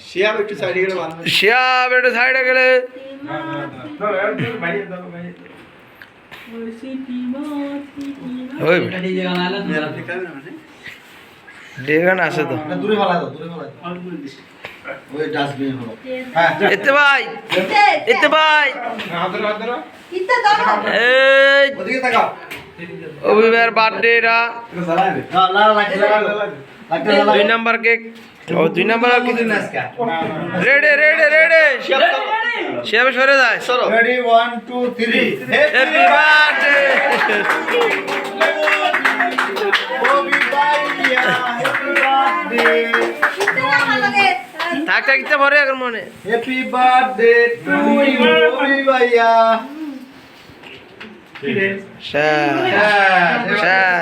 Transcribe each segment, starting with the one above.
শিয়াব একটু সাইডে গেলে ভালো হয়। শিয়াব একটু সাইডে গেলে ওই ডেগান আছে তো দূরে ভালো দাও, দূরে ভালো দাও। ওই ডাস্টবিন হলো। হ্যাঁ, এতে ভাই এতে ভাই ইতে দাও এই ওদিকে তাকাও। অভিবার বার্থডে রা না, না, লাইট লাগা। লাইটটা জ্বালাও। 2 নাম্বার কেক ও 2 নাম্বার আর কিছু না রেডি রেডি রেডি শিয়াবে সরে যায় সরো Ready, 1, 2, 3. Happy birthday Happy birthday, happy birthday. ইতে ভালো লাগে থাক থাক ইতে ভরে এখন মনে Happy birthday to you, Happy ভাইয়া।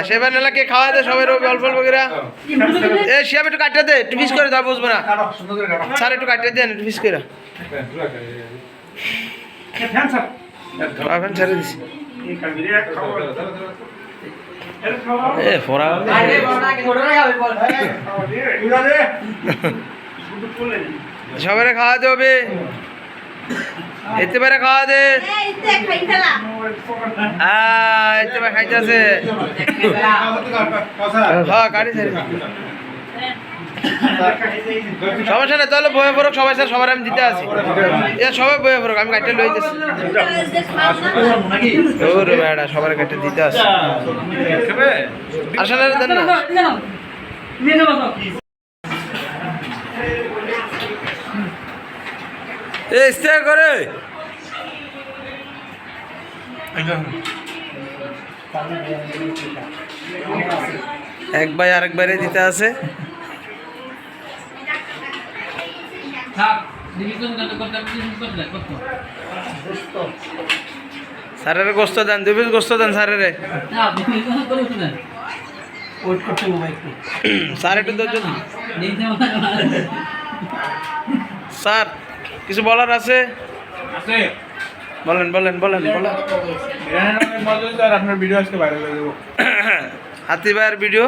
সেবার নেলাকে খাওয়া দে সবাই রবি অল্প অল্প করে এ শিয়াব একটু কাটতে দে একটু পিস করে দাও বুঝবো না কাটো, সুন্দর করে কাটো। স্যার একটু কাটতে দেন একটু পিস করে এখন ছেড়ে দিছি এ ফোরা সবাই খাওয়া দে হবে এতে পারে খাওয়া দে ইতে খাই ফেলা এতে পারে খাইতেছে হ্যাঁ গাড়ি ছেড়ে সমস্যা নেই তাহলে বয়ে পড়ুক সবাই স্যার সবার আমি দিতে আসি এ সবাই বয়ে পড়ুক আমি গাড়িটা লই দিচ্ছি ওরে বেড়া সবার গাড়িটা দিতে আসি আসলে দেন না এ স্টে করে এক ভাই আরেকবারে দিতে আছে স্যারের গোস্ত দেন 2 পিস গোস্ত দেন স্যারের স্যার একটু ধৈর্য ধরুন। স্যার কিছু বলার আছে বলেন বলেন বলেন বলেন আপনার ভিডিও আজকে ভাইরাল হয়ে যাবো। হাতি ভাইয়ের ভিডিও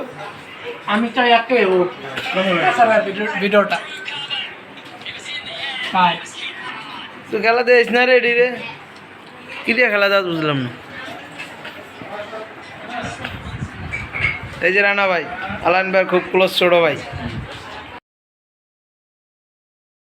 আমি চাই একটা ভিডিওটা তুই খেলা দিস না রেডি রে কি দিয়ে খেলা দাও বুঝলাম না এই যে রানা ভাই আলান ভাইয়ের খুব ক্লোজ ছোট ভাই